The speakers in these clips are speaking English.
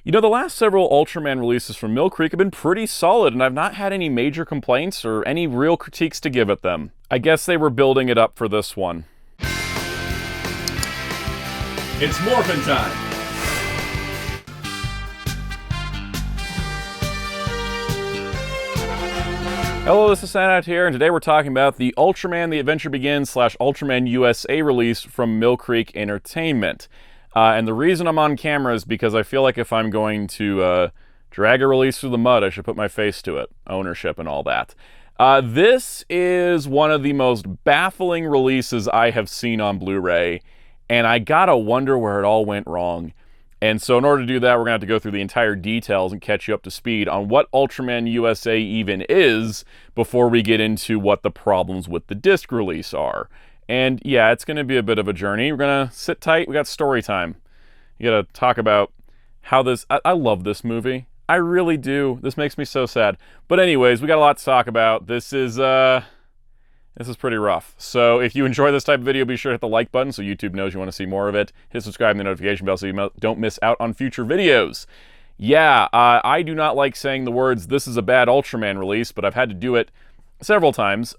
You know, the last several Ultraman releases from Mill Creek have been pretty solid, and I've not had any major complaints or any real critiques to give at them. I guess they were building it up for this one. It's morphin' time! Hello, this is Soundout here, and today we're talking about the Ultraman The Adventure Begins / Ultraman USA release from Mill Creek Entertainment. And the reason I'm on camera is because I feel like if I'm going to drag a release through the mud, I should put my face to it. Ownership and all that. This is one of the most baffling releases I have seen on Blu-ray, and I gotta wonder where it all went wrong. And so in order to do that, we're gonna have to go through the entire details and catch you up to speed on what Ultraman USA even is before we get into what the problems with the disc release are. And yeah, it's going to be a bit of a journey. We're going to sit tight. We got story time. You got to talk about how this... I love this movie. I really do. This makes me so sad. But anyways, we got a lot to talk about. This is pretty rough. So if you enjoy this type of video, be sure to hit the like button so YouTube knows you want to see more of it. Hit subscribe and the notification bell so you don't miss out on future videos. Yeah, I do not like saying the words, "This is a bad Ultraman release," but I've had to do it several times.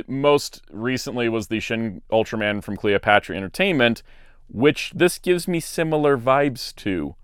Most recently was the Shin Ultraman from Cleopatra Entertainment, which this gives me similar vibes to,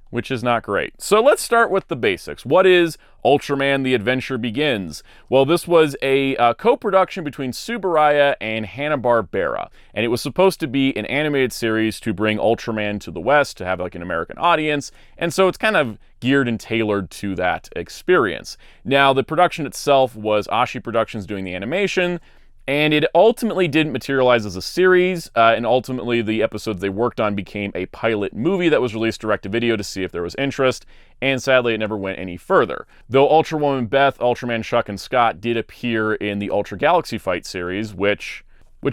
which is not great. So let's start with the basics. What is Ultraman The Adventure Begins? Well, this was a co-production between Tsuburaya and Hanna-Barbera, and it was supposed to be an animated series to bring Ultraman to the West, to have like an American audience, and so it's kind of geared and tailored to that experience. Now, the production itself was Ashi Productions doing the animation, and it ultimately didn't materialize as a series, and ultimately the episodes they worked on became a pilot movie that was released direct-to-video to see if there was interest, and sadly it never went any further. Though Ultrawoman Beth, Ultraman Chuck, and Scott did appear in the Ultra Galaxy Fight series, which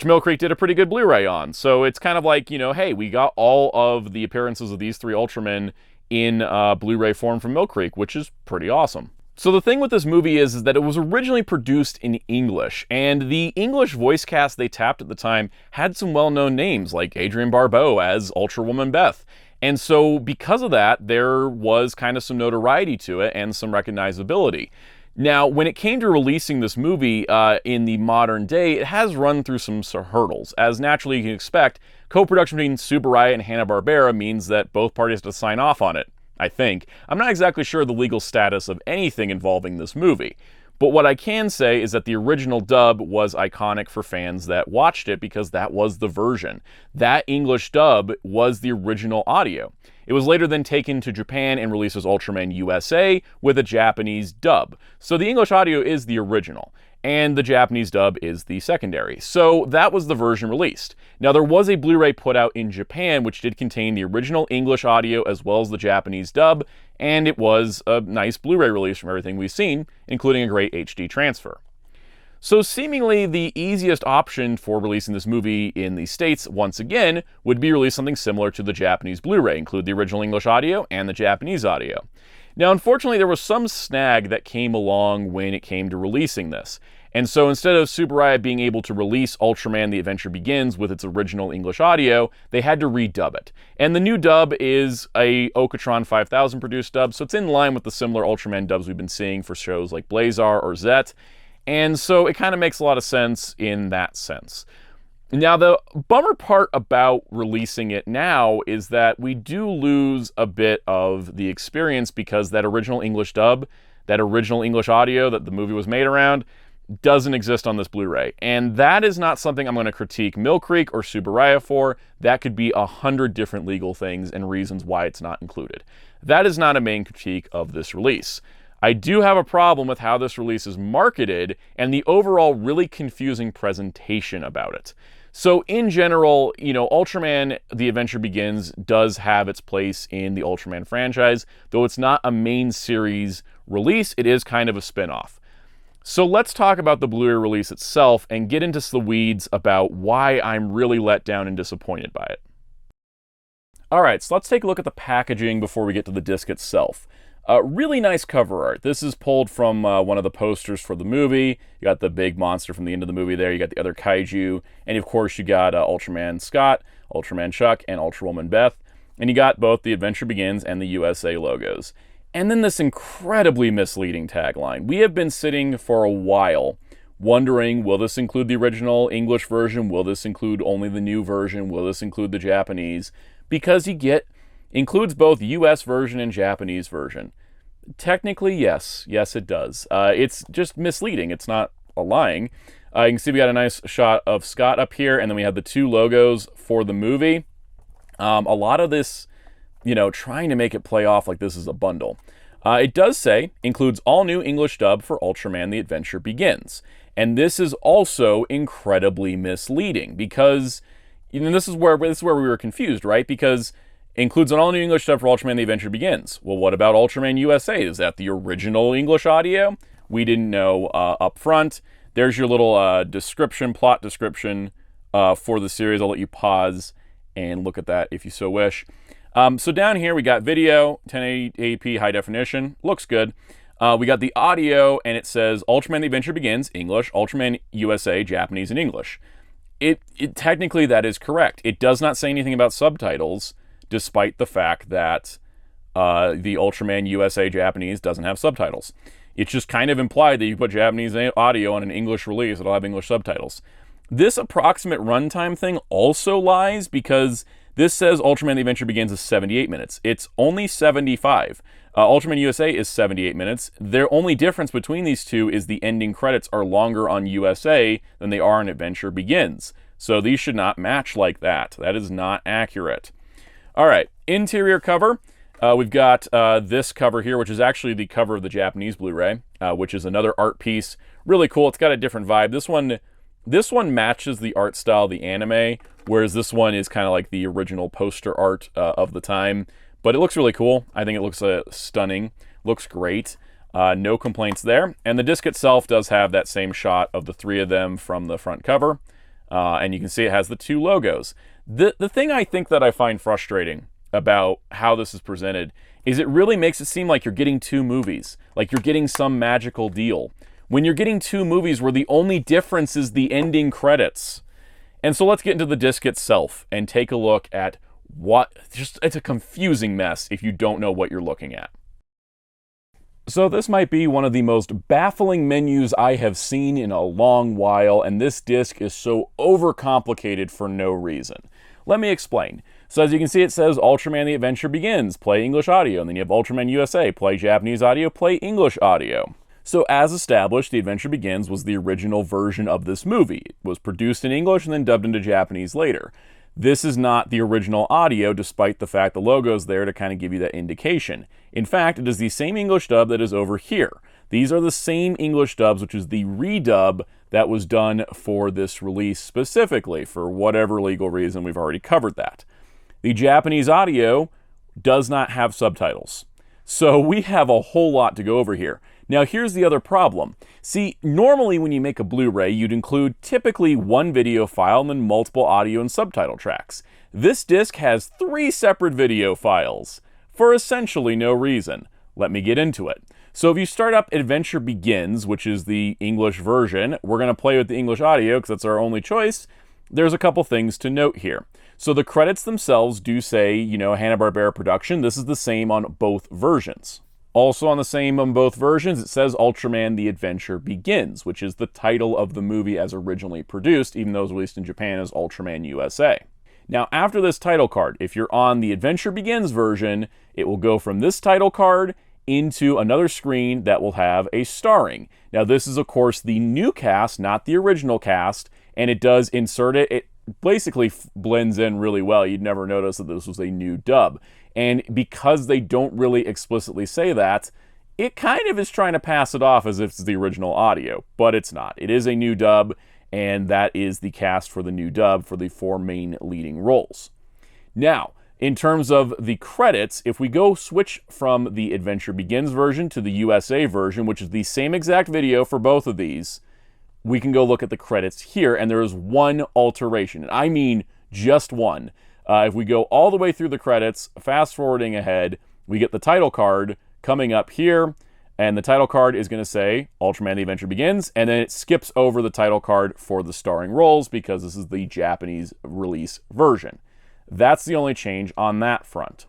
Mill Creek did a pretty good Blu-ray on. So it's kind of like, you know, hey, we got all of the appearances of these three Ultramen in Blu-ray form from Mill Creek, which is pretty awesome. So the thing with this movie is that it was originally produced in English, and the English voice cast they tapped at the time had some well-known names, like Adrienne Barbeau as Ultrawoman Beth. And so because of that, there was kind of some notoriety to it and some recognizability. Now, when it came to releasing this movie in the modern day, it has run through some hurdles. As naturally you can expect, co-production between Tsuburaya and Hanna-Barbera means that both parties have to sign off on it, I think. I'm not exactly sure the legal status of anything involving this movie. But what I can say is that the original dub was iconic for fans that watched it because that was the version. That English dub was the original audio. It was later then taken to Japan and released as Ultraman USA with a Japanese dub. So the English audio is the original, and the Japanese dub is the secondary. So that was the version released. Now, there was a Blu-ray put out in Japan which did contain the original English audio as well as the Japanese dub, and it was a nice Blu-ray release from everything we've seen, including a great HD transfer. So seemingly the easiest option for releasing this movie in the States, once again, would be release something similar to the Japanese Blu-ray, include the original English audio and the Japanese audio. Now, unfortunately, there was some snag that came along when it came to releasing this. And so instead of Tsuburaya being able to release Ultraman The Adventure Begins with its original English audio, they had to redub it. And the new dub is a Okatron 5000 produced dub, so it's in line with the similar Ultraman dubs we've been seeing for shows like Blazar or Zet. And so it kind of makes a lot of sense in that sense. Now, the bummer part about releasing it now is that we do lose a bit of the experience because that original English dub, that original English audio that the movie was made around, doesn't exist on this Blu-ray. And that is not something I'm going to critique Mill Creek or Tsuburaya for. That could be 100 different legal things and reasons why it's not included. That is not a main critique of this release. I do have a problem with how this release is marketed and the overall really confusing presentation about it. So in general, you know, Ultraman The Adventure Begins does have its place in the Ultraman franchise. Though it's not a main series release, it is kind of a spin-off. So let's talk about the Blu-ray release itself and get into the weeds about why I'm really let down and disappointed by it. Alright, so let's take a look at the packaging before we get to the disc itself. Really nice cover art. This is pulled from one of the posters for the movie. You got the big monster from the end of the movie there. You got the other kaiju. And of course you got Ultraman Scott, Ultraman Chuck, and Ultrawoman Beth. And you got both the Adventure Begins and the USA logos. And then this incredibly misleading tagline. We have been sitting for a while wondering, will this include the original English version? Will this include only the new version? Will this include the Japanese? Because includes both US version and Japanese version. Technically, yes. Yes, it does. It's just misleading. It's not a lying. You can see we got a nice shot of Scott up here, and then we have the two logos for the movie. A lot of this, trying to make it play off like this is a bundle. It does say, includes all new English dub for Ultraman The Adventure Begins. And this is also incredibly misleading because, this is where we were confused, right? Because includes an all new English dub for Ultraman The Adventure Begins. Well, what about Ultraman USA? Is that the original English audio? We didn't know up front. There's your little plot description for the series. I'll let you pause and look at that if you so wish. So down here we got video, 1080p high definition, looks good. We got the audio, and it says Ultraman The Adventure Begins, English, Ultraman USA, Japanese, and English. It technically that is correct. It does not say anything about subtitles, despite the fact that the Ultraman USA Japanese doesn't have subtitles. It's just kind of implied that you put Japanese audio on an English release, it'll have English subtitles. This approximate runtime thing also lies because this says Ultraman The Adventure Begins is 78 minutes. It's only 75. Ultraman USA is 78 minutes. The only difference between these two is the ending credits are longer on USA than they are on Adventure Begins. So these should not match like that. That is not accurate. All right, interior cover. We've got this cover here, which is actually the cover of the Japanese Blu-ray, which is another art piece. Really cool. It's got a different vibe. This one matches the art style of the anime, whereas this one is kind of like the original poster art of the time. But it looks really cool. I think it looks stunning. Looks great. No complaints there. And the disc itself does have that same shot of the three of them from the front cover. And you can see it has the two logos. The thing I think that I find frustrating about how this is presented is it really makes it seem like you're getting two movies, like you're getting some magical deal, when you're getting two movies where the only difference is the ending credits. And so let's get into the disc itself and take a look at it's a confusing mess if you don't know what you're looking at. So this might be one of the most baffling menus I have seen in a long while, and this disc is so overcomplicated for no reason. Let me explain. So as you can see, it says Ultraman The Adventure Begins, play English audio, and then you have Ultraman USA, play Japanese audio, play English audio. So as established, The Adventure Begins was the original version of this movie. It was produced in English and then dubbed into Japanese later. This is not the original audio, despite the fact the logo's there to kind of give you that indication. In fact, it is the same English dub that is over here. These are the same English dubs, which is the redub that was done for this release specifically, for whatever legal reason. We've already covered that. The Japanese audio does not have subtitles. So we have a whole lot to go over here. Now here's the other problem. See, normally when you make a Blu-ray, you'd include typically one video file and then multiple audio and subtitle tracks. This disc has 3 separate video files for essentially no reason. Let me get into it. So if you start up Adventure Begins, which is the English version, we're going to play with the English audio because that's our only choice. There's a couple things to note here. So the credits themselves do say, Hanna-Barbera production. This is the same on both versions. Also on the same on both versions, it says Ultraman The Adventure Begins, which is the title of the movie as originally produced, even though it was released in Japan as Ultraman USA. Now, after this title card, if you're on the Adventure Begins version, it will go from this title card into another screen that will have a starring. Now, this is, of course, the new cast, not the original cast, and it does insert it. It basically blends in really well. You'd never notice that this was a new dub. And because they don't really explicitly say that, it kind of is trying to pass it off as if it's the original audio, but it's not. It is a new dub, and that is the cast for the new dub for the 4 main leading roles. Now, in terms of the credits, if we go switch from the Adventure Begins version to the USA version, which is the same exact video for both of these, we can go look at the credits here, and there is one alteration, and I mean just one. If we go all the way through the credits, fast forwarding ahead, we get the title card coming up here, and the title card is going to say Ultraman The Adventure Begins, and then it skips over the title card for the starring roles because this is the Japanese release version. That's the only change on that front.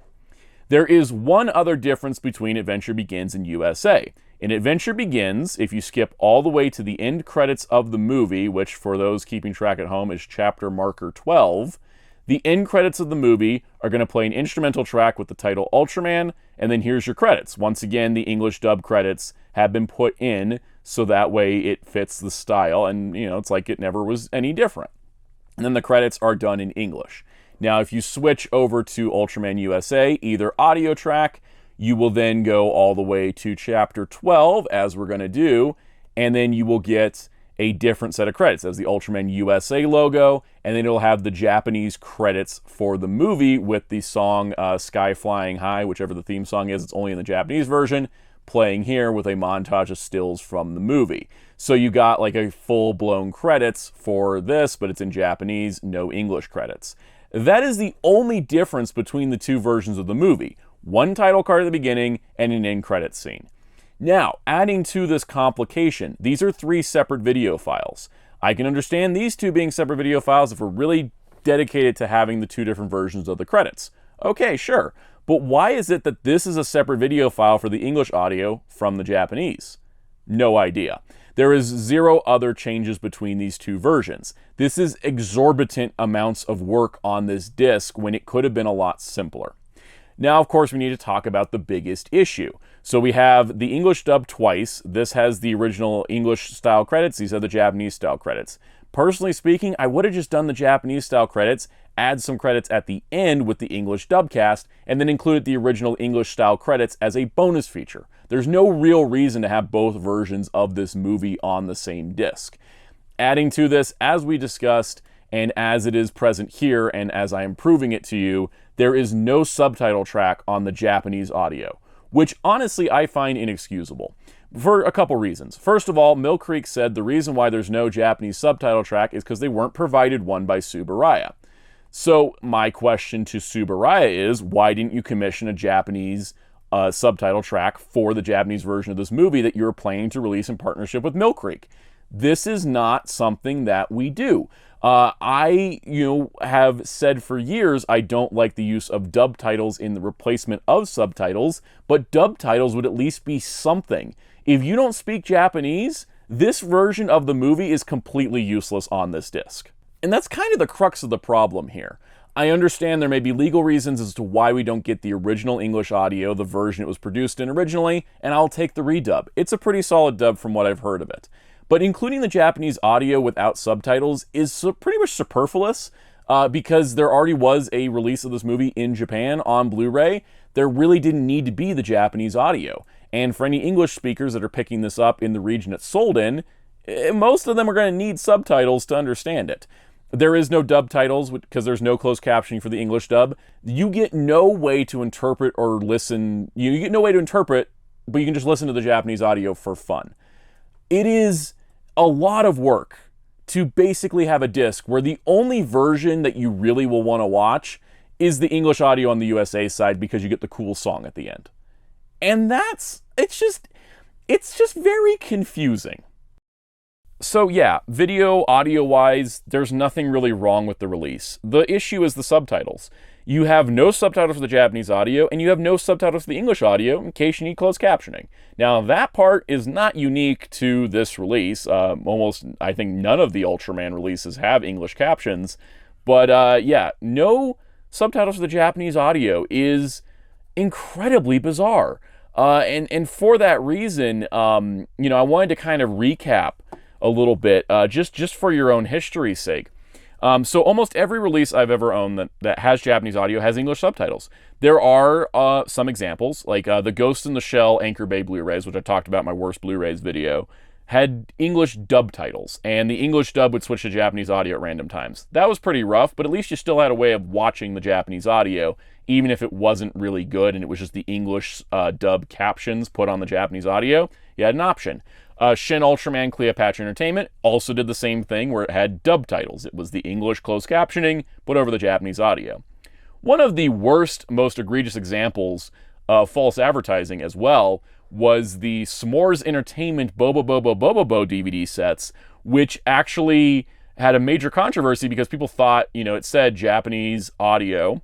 There is one other difference between Adventure Begins and USA. In Adventure Begins, if you skip all the way to the end credits of the movie, which for those keeping track at home is chapter marker 12, the end credits of the movie are going to play an instrumental track with the title Ultraman, and then here's your credits. Once again, the English dub credits have been put in so that way it fits the style, and it's like it never was any different. And then the credits are done in English. Now, if you switch over to Ultraman USA, either audio track, you will then go all the way to chapter 12, as we're going to do, and then you will get a different set of credits as the Ultraman USA logo, and then it'll have the Japanese credits for the movie with the song Sky Flying High, whichever the theme song is. It's only in the Japanese version, playing here with a montage of stills from the movie. So you got like a full-blown credits for this, but it's in Japanese, no English credits. That is the only difference between the two versions of the movie. One title card at the beginning and an end credits scene. Now, adding to this complication, these are 3 separate video files. I can understand these 2 being separate video files if we're really dedicated to having the 2 different versions of the credits. Okay, sure. But why is it that this is a separate video file for the English audio from the Japanese? No idea. There is 0 other changes between these 2 versions. This is exorbitant amounts of work on this disc when it could have been a lot simpler. Now, of course, we need to talk about the biggest issue. So we have the English dub twice. This has the original English style credits. These are the Japanese style credits. Personally speaking, I would have just done the Japanese style credits, add some credits at the end with the English dub cast, and then included the original English style credits as a bonus feature. There's no real reason to have both versions of this movie on the same disc. Adding to this, as we discussed, and as it is present here, and as I am proving it to you, there is no subtitle track on the Japanese audio, which honestly I find inexcusable, for a couple reasons. First of all, Mill Creek said the reason why there's no Japanese subtitle track is because they weren't provided one by Tsuburaya. So my question to Tsuburaya is, why didn't you commission a Japanese subtitle track for the Japanese version of this movie that you're planning to release in partnership with Mill Creek? This is not something that we do. I have said for years I don't like the use of dub titles in the replacement of subtitles, but dub titles would at least be something. If you don't speak Japanese, this version of the movie is completely useless on this disc. And that's kind of the crux of the problem here. I understand there may be legal reasons as to why we don't get the original English audio, the version it was produced in originally, and I'll take the redub. It's a pretty solid dub from what I've heard of it. But including the Japanese audio without subtitles is pretty much superfluous because there already was a release of this movie in Japan on Blu-ray. There really didn't need to be the Japanese audio. And for any English speakers that are picking this up in the region it's sold in, most of them are going to need subtitles to understand it. There is no dub titles because there's no closed captioning for the English dub. You get no way to interpret or listen. You get no way to interpret, but you can just listen to the Japanese audio for fun. It is a lot of work to basically have a disc where the only version that you really will want to watch is the English audio on the USA side because you get the cool song at the end. And it's just very confusing. So yeah, video, audio-wise, there's nothing really wrong with the release. The issue is the subtitles. You have no subtitles for the Japanese audio, and you have no subtitles for the English audio in case you need closed captioning. Now, that part is not unique to this release. Almost, I think none of the Ultraman releases have English captions. But yeah, no subtitles for the Japanese audio is incredibly bizarre. And for that reason, I wanted to kind of recap a little bit, just for your own history's sake. So almost every release I've ever owned that has Japanese audio has English subtitles. There are some examples, like the Ghost in the Shell Anchor Bay Blu-rays, which I talked about in my worst Blu-rays video, had English dub titles, and the English dub would switch to Japanese audio at random times. That was pretty rough, but at least you still had a way of watching the Japanese audio, even if it wasn't really good and it was just the English dub captions put on the Japanese audio. You had an option. Shin Ultraman Cleopatra Entertainment also did the same thing where it had dub titles. It was the English closed captioning put over the Japanese audio. One of the worst, most egregious examples of false advertising as well was the S'mores Entertainment Bobo Bobo Bobo Bo DVD sets, which actually had a major controversy because people thought, it said Japanese audio,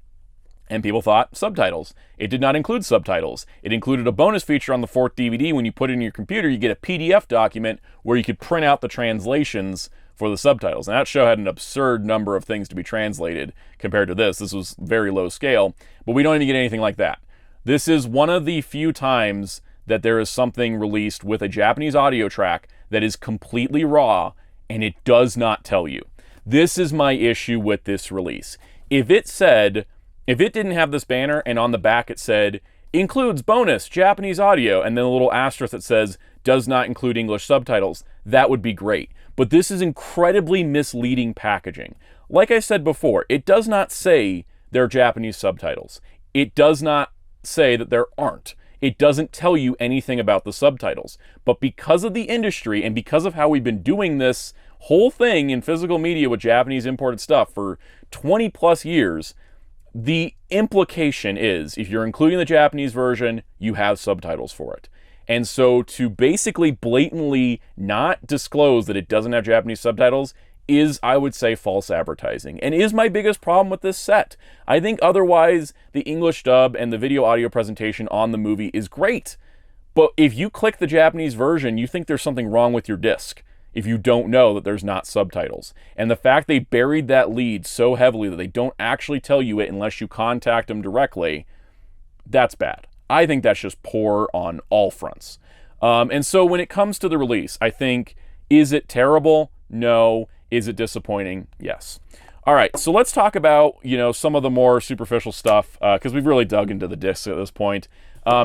and people thought subtitles. It did not include subtitles. It included a bonus feature on the 4th DVD. When you put it in your computer, you get a PDF document where you could print out the translations for the subtitles. And that show had an absurd number of things to be translated compared to this. This was very low scale, but we don't even get anything like that. This is one of the few times that there is something released with a Japanese audio track that is completely raw, and it does not tell you. This is my issue with this release. If it didn't have this banner and on the back it said, includes bonus Japanese audio, and then a little asterisk that says, does not include English subtitles, that would be great. But this is incredibly misleading packaging. Like I said before, it does not say there are Japanese subtitles. It does not say that there aren't. It doesn't tell you anything about the subtitles. But because of the industry and because of how we've been doing this whole thing in physical media with Japanese imported stuff for 20 plus years, the implication is if you're including the Japanese version, you have subtitles for it. And so to basically blatantly not disclose that it doesn't have Japanese subtitles is, I would say, false advertising, and is my biggest problem with this set. I think otherwise the English dub and the video audio presentation on the movie is great. But if you click the Japanese version, you think there's something wrong with your disc if you don't know that there's not subtitles. And the fact they buried that lead so heavily that they don't actually tell you it unless you contact them directly, that's bad. I think that's just poor on all fronts. And so when it comes to the release, I think, is it terrible? No. Is it disappointing? Yes. All right, so let's talk about, some of the more superficial stuff, because we've really dug into the discs at this point.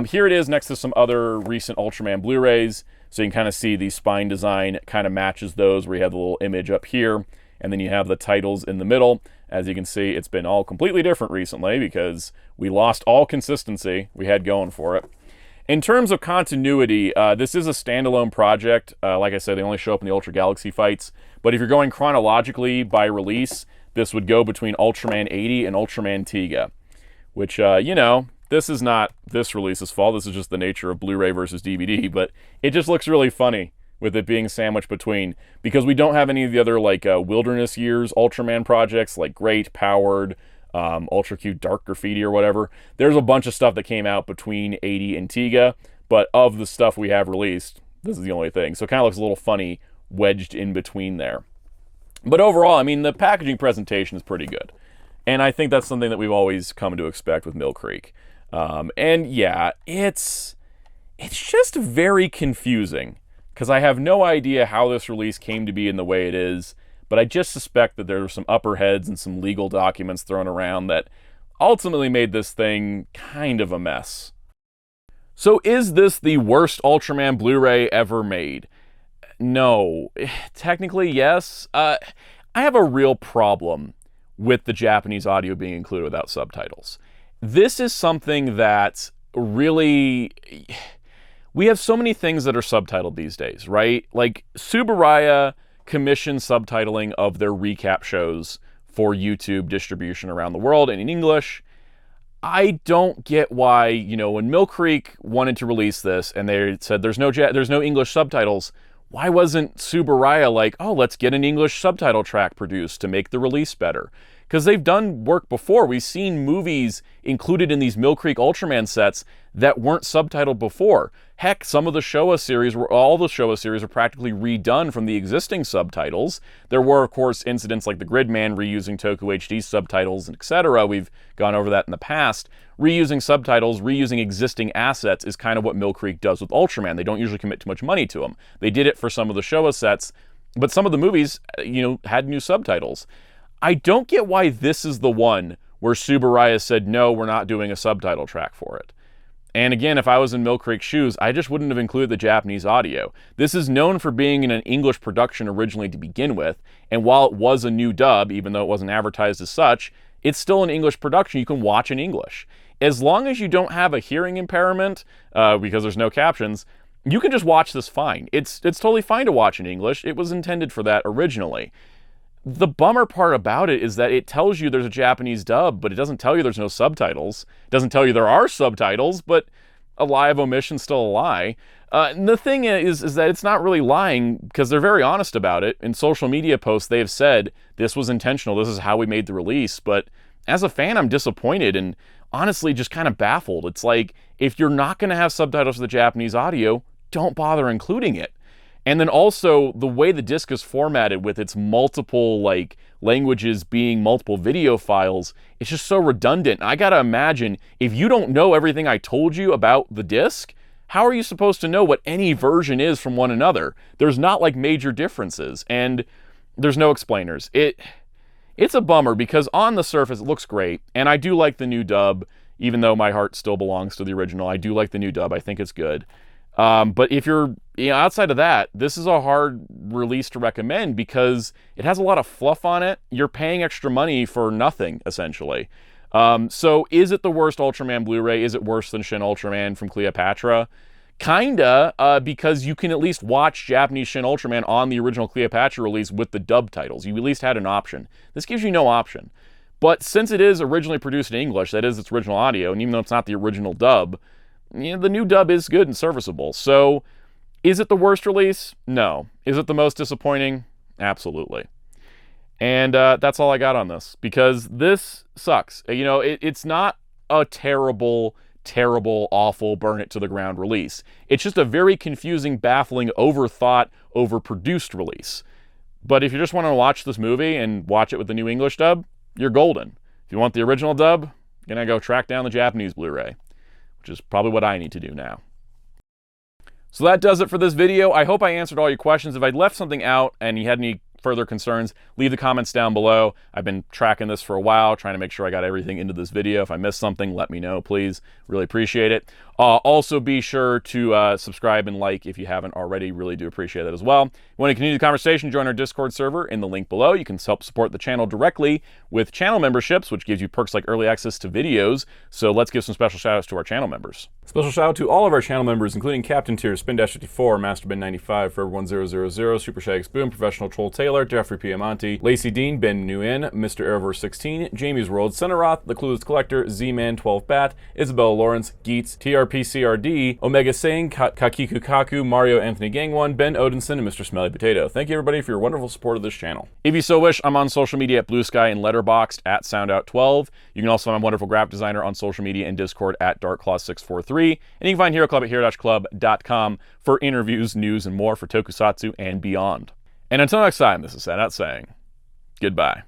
Here it is next to some other recent Ultraman Blu-rays. So you can kind of see the spine design kind of matches those, where you have the little image up here, and then you have the titles in the middle. As you can see, it's been all completely different recently because we lost all consistency we had going for it. In terms of continuity, this is a standalone project. Like I said, they only show up in the Ultra Galaxy fights. But if you're going chronologically by release, this would go between Ultraman 80 and Ultraman Tiga, which, this is not this release's fault. This is just the nature of Blu-ray versus DVD, but it just looks really funny with it being sandwiched between, because we don't have any of the other Wilderness Years Ultraman projects like Great, Powered, Ultra Q Dark Graffiti or whatever. There's a bunch of stuff that came out between 80 and Tiga, but of the stuff we have released, this is the only thing. So it kind of looks a little funny wedged in between there. But overall, I mean, the packaging presentation is pretty good. And I think that's something that we've always come to expect with Mill Creek. And yeah, it's just very confusing, because I have no idea how this release came to be in the way it is, but I just suspect that there were some upper heads and some legal documents thrown around that ultimately made this thing kind of a mess. So is this the worst Ultraman Blu-ray ever made? No. Technically, yes. I have a real problem with the Japanese audio being included without subtitles. This is something that really... We have so many things that are subtitled these days, right? Like Tsuburaya commissioned subtitling of their recap shows for YouTube distribution around the world and in English. I don't get why, when Mill Creek wanted to release this and they said there's no English subtitles, why wasn't Tsuburaya like, oh, let's get an English subtitle track produced to make the release better? Because they've done work before. We've seen movies included in these Mill Creek Ultraman sets that weren't subtitled before. Heck, some of the Showa series, all the Showa series are practically redone from the existing subtitles. There were, of course, incidents like the Gridman reusing Toku HD subtitles, etc. We've gone over that in the past. Reusing subtitles, reusing existing assets is kind of what Mill Creek does with Ultraman. They don't usually commit too much money to them. They did it for some of the Showa sets, but some of the movies, had new subtitles. I don't get why this is the one where Tsuburaya said, no, we're not doing a subtitle track for it. And again, if I was in Mill Creek's shoes, I just wouldn't have included the Japanese audio. This is known for being in an English production originally to begin with, and while it was a new dub, even though it wasn't advertised as such, it's still an English production you can watch in English. As long as you don't have a hearing impairment, because there's no captions, you can just watch this fine. It's totally fine to watch in English. It was intended for that originally. The bummer part about it is that it tells you there's a Japanese dub, but it doesn't tell you there's no subtitles. It doesn't tell you there are subtitles, but a lie of omission still a lie? And the thing is that it's not really lying because they're very honest about it. In social media posts, they have said, this was intentional, this is how we made the release. But as a fan, I'm disappointed and honestly just kind of baffled. It's like, if you're not going to have subtitles for the Japanese audio, don't bother including it. And then also, the way the disc is formatted with its multiple, like, languages being multiple video files, it's just so redundant. I gotta imagine, if you don't know everything I told you about the disc, how are you supposed to know what any version is from one another? There's not, like, major differences, and there's no explainers. It's a bummer, because on the surface, it looks great, and I do like the new dub, even though my heart still belongs to the original. I do like the new dub. I think it's good. But if you're outside of that, this is a hard release to recommend because it has a lot of fluff on it. You're paying extra money for nothing, essentially. So is it the worst Ultraman Blu-ray? Is it worse than Shin Ultraman from Cleopatra? Kinda, because you can at least watch Japanese Shin Ultraman on the original Cleopatra release with the dub titles. You at least had an option. This gives you no option. But since it is originally produced in English, that is its original audio, and even though it's not the original dub, the new dub is good and serviceable. So, is it the worst release? No. Is it the most disappointing? Absolutely. And that's all I got on this, because this sucks. It's not a terrible, awful, burn it to the ground release. It's just a very confusing, baffling, overthought, overproduced release. But if you just want to watch this movie and watch it with the new English dub, you're golden. If you want the original dub, you're going to go track down the Japanese Blu-ray, which is probably what I need to do now. So that does it for this video. I hope I answered all your questions. If I left something out and you had any further concerns, leave the comments down below. I've been tracking this for a while, trying to make sure I got everything into this video. If I missed something, let me know, please. Really appreciate it. Also, be sure to subscribe and like if you haven't already. Really do appreciate that as well. If you want to continue the conversation, join our Discord server in the link below. You can help support the channel directly with channel memberships, which gives you perks like early access to videos. So let's give some special shout outs to our channel members. Special shout out to all of our channel members, including Captain Tier, Spin-54, Masterbin95, Forever1000, Super Shags Boom, Professional Troll Taylor, Jeffrey Piemonte, Lacey Dean, Ben Nguyen, Mr. Airverse16, Jamie's World, Centeroth, The Clueless Collector, Z-Man 12 Bat, Isabella Lawrence, Geets, TRPCRD, Omega Singh, Kakiku Kaku, Mario Anthony Gangwon, Ben Odinson, and Mr. Smelly Potato. Thank you everybody for your wonderful support of this channel. If you so wish, I'm on social media at Blue Sky and Letterboxd at Soundout12. You can also find my wonderful graphic designer on social media and Discord at DarkClaw643. And you can find Hero Club at hero-club.com for interviews, news, and more for Tokusatsu and beyond. And until next time, this is Soundout saying goodbye.